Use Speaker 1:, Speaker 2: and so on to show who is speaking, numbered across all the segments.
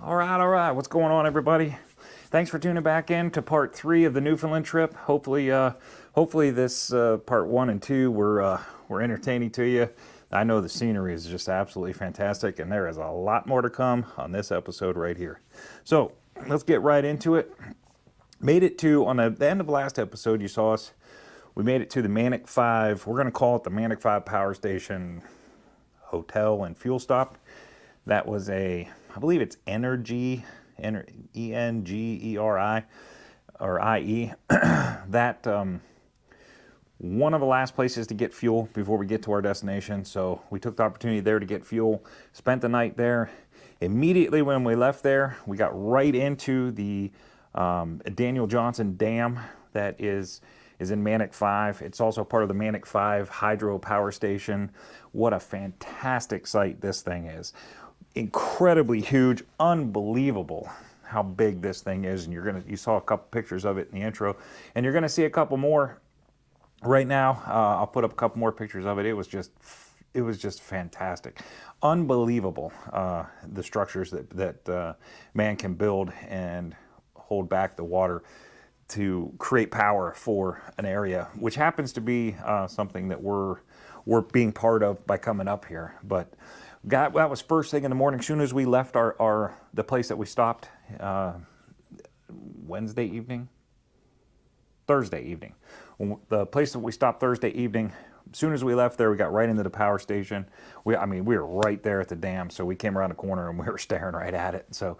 Speaker 1: All right. What's going on, everybody? Thanks for tuning back in to part 3 of the Newfoundland trip. Hopefully this part 1 and 2 were entertaining to you. I know the scenery is just absolutely fantastic, and there is a lot more to come on this episode right here. So let's get right into it. Made it to, on the end of last episode, you saw us. We made it to the Manic 5. We're going to call it the Manic 5 Power Station Hotel and Fuel Stop. That was I believe it's Energy, Engeri, or IE. That one of the last places to get fuel before we get to our destination. So we took the opportunity there to get fuel, spent the night there. Immediately when we left there, we got right into the Daniel Johnson Dam that is in Manic 5. It's also part of the Manic 5 hydro power station. What a fantastic site this thing is. Incredibly huge, unbelievable how big this thing is, and you saw a couple pictures of it in the intro, and you're gonna see a couple more right now. I'll put up a couple more pictures of it. It was just fantastic, unbelievable. The structures that man can build and hold back the water to create power for an area, which happens to be something that we're being part of by coming up here. But that was first thing in the morning. As soon as we left the place that we stopped Thursday evening. The place that we stopped Thursday evening, as soon as we left there, we got right into the power station. We were right there at the dam, so we came around the corner and we were staring right at it. So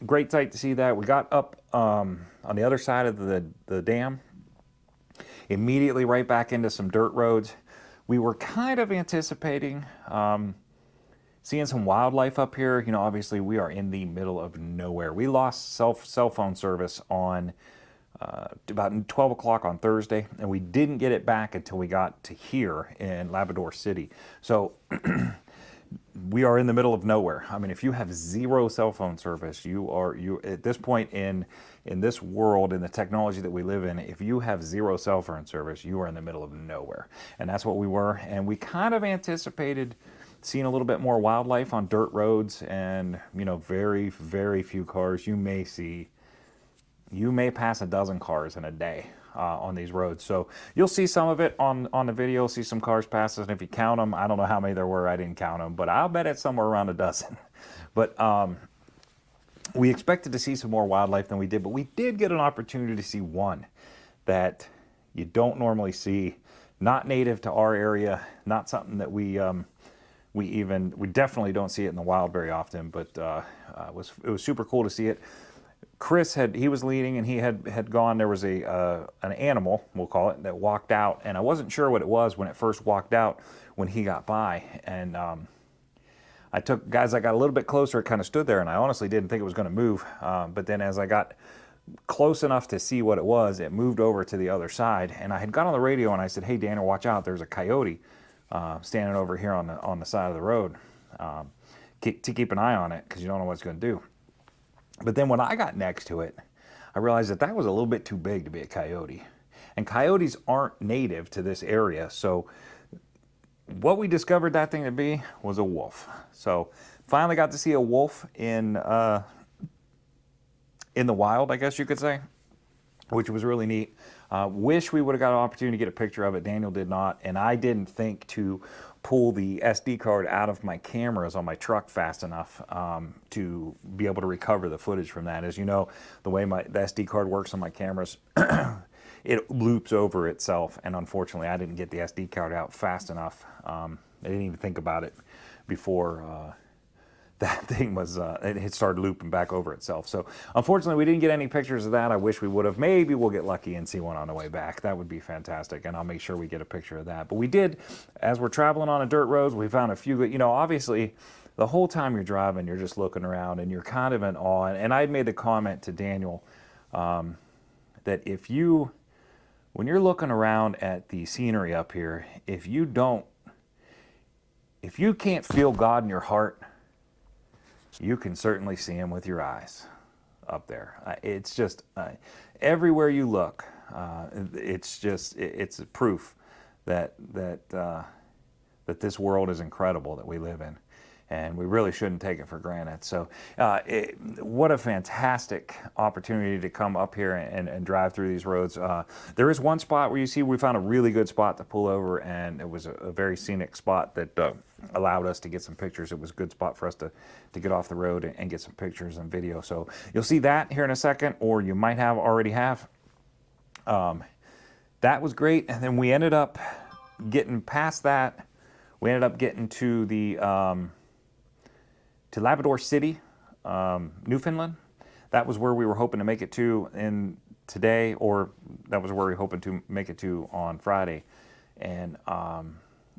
Speaker 1: great sight to see that. We got up on the other side of the dam, immediately right back into some dirt roads. We were kind of anticipating seeing some wildlife up here. You know, obviously we are in the middle of nowhere. We lost cell phone service on about 12 o'clock on Thursday, and we didn't get it back until we got to here in Labrador City. So we are in the middle of nowhere. I mean, if you have zero cell phone service, you at this point in this world, in the technology that we live in, if you have zero cell phone service, you are in the middle of nowhere. And that's what we were. And we kind of anticipated seeing a little bit more wildlife on dirt roads, and very, very few cars. You may pass a dozen cars in a day on these roads. So you'll see some of it on the video, see some cars pass, and if you count them, I don't know how many there were, I didn't count them, but I'll bet it's somewhere around a dozen. But we expected to see some more wildlife than we did, but we did get an opportunity to see one that you don't normally see, not native to our area, not something that we definitely don't see it in the wild very often, but it was super cool to see it. Chris he was leading, and he had gone. There was an animal, we'll call it, that walked out, and I wasn't sure what it was when it first walked out when he got by. And I got a little bit closer, it kind of stood there, and I honestly didn't think it was going to move. But then as I got close enough to see what it was, it moved over to the other side, and I had got on the radio and I said, "Hey, Daniel, watch out! There's a coyote standing over here on the side of the road. To keep an eye on it, because you don't know what it's going to do." But then when I got next to it, I realized that was a little bit too big to be a coyote. And coyotes aren't native to this area. So what we discovered that thing to be was a wolf. So finally got to see a wolf in the wild, I guess you could say, which was really neat. Wish we would have got an opportunity to get a picture of it. Daniel did not, and I didn't think to pull the SD card out of my cameras on my truck fast enough to be able to recover the footage from that. As you know, the way the SD card works on my cameras, it loops over itself, and unfortunately I didn't get the SD card out fast enough. I didn't even think about it before that thing was, it started looping back over itself. So unfortunately we didn't get any pictures of that. I wish we would have. Maybe we'll get lucky and see one on the way back. That would be fantastic, and I'll make sure we get a picture of that. But we did, as we're traveling on the dirt roads, we found a few, obviously the whole time you're driving, you're just looking around and you're kind of in awe. And I had made the comment to Daniel that when you're looking around at the scenery up here, if you can't feel God in your heart, you can certainly see him with your eyes up there. It's just everywhere you look. It's a proof that this world is incredible that we live in. and we really shouldn't take it for granted. So what a fantastic opportunity to come up here and drive through these roads. There is one spot where you see we found a really good spot to pull over, and it was a very scenic spot that allowed us to get some pictures. It was a good spot for us to get off the road and get some pictures and video. So you'll see that here in a second, or you might have already have. That was great, and then we ended up getting past that. We ended up getting to the to Labrador City, Newfoundland. That was where we were hoping to make it to in today, or that was where we were hoping to make it to on Friday. And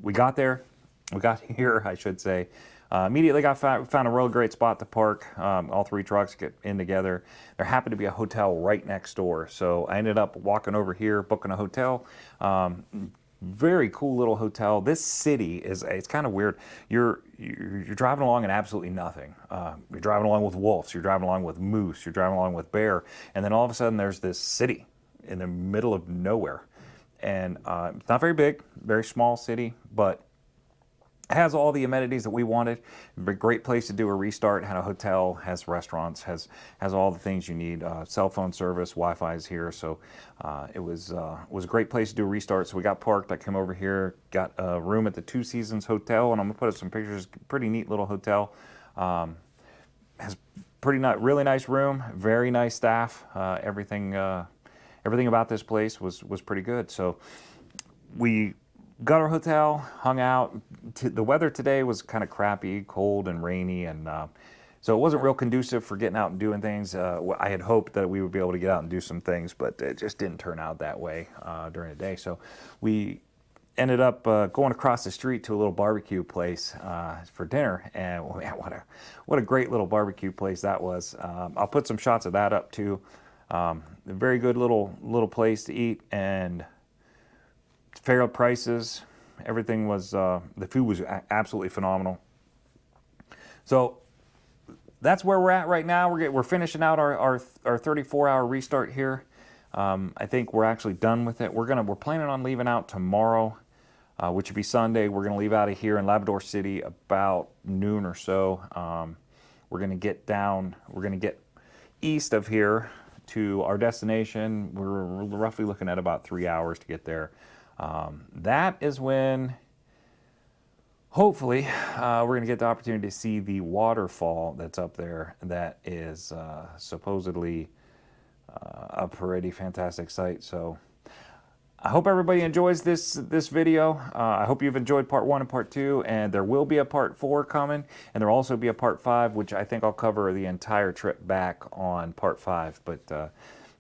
Speaker 1: we got there. We got here, I should say. Immediately found a real great spot to park. All three trucks get in together. There happened to be a hotel right next door, so I ended up walking over here, booking a hotel. Very cool little hotel. This city it's kind of weird. You're driving along in absolutely nothing. You're driving along with wolves. You're driving along with moose. You're driving along with bear, and then all of a sudden there's this city in the middle of nowhere, and it's not very big, very small city, but has all the amenities that we wanted. A great place to do a restart. Had a hotel, has restaurants, has all the things you need. Cell phone service, Wi-Fi is here, so it was a great place to do a restart. So we got parked. I came over here, got a room at the Two Seasons Hotel, and I'm gonna put up some pictures. Pretty neat little hotel. Has really nice room, very nice staff. Everything about this place was pretty good. So we got our hotel, hung out. The weather today was kind of crappy, cold and rainy, and so it wasn't real conducive for getting out and doing things. I had hoped that we would be able to get out and do some things, but it just didn't turn out that way during the day. So we ended up going across the street to a little barbecue place for dinner, and man, what a great little barbecue place that was. I'll put some shots of that up too. A very good little place to eat, and fair prices. Everything was the food was absolutely phenomenal. So that's where we're at right now. We're finishing out our 34-hour restart here. I think we're actually done with it. We're planning on leaving out tomorrow, which would be Sunday. We're gonna leave out of here in Labrador City about noon or so. We're gonna get east of here to our destination. We're roughly looking at about 3 hours to get there. That is when, hopefully, we're going to get the opportunity to see the waterfall that's up there. That is supposedly a pretty fantastic sight. So I hope everybody enjoys this video. I hope you've enjoyed part 1 and part 2, and there will be a part 4 coming, and there will also be a part 5, which I think I'll cover the entire trip back on part 5. But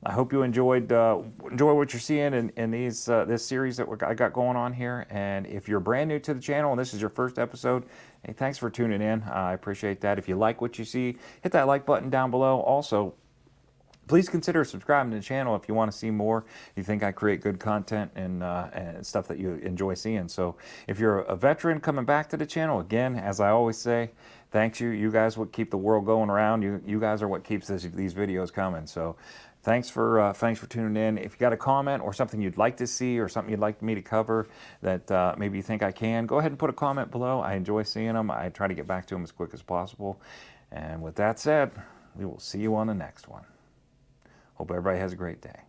Speaker 1: I hope you enjoy what you're seeing in this series that I got going on here. And if you're brand new to the channel and this is your first episode, hey, thanks for tuning in. I appreciate that. If you like what you see, hit that like button down below. Also, please consider subscribing to the channel if you want to see more. You think I create good content and stuff that you enjoy seeing. So if you're a veteran coming back to the channel, again, as I always say, thanks you. You guys what keep the world going around. You guys are what keeps these videos coming. So thanks for tuning in. If you got a comment or something you'd like to see or something you'd like me to cover that maybe you think I can, go ahead and put a comment below. I enjoy seeing them. I try to get back to them as quick as possible. And with that said, we will see you on the next one. Hope everybody has a great day.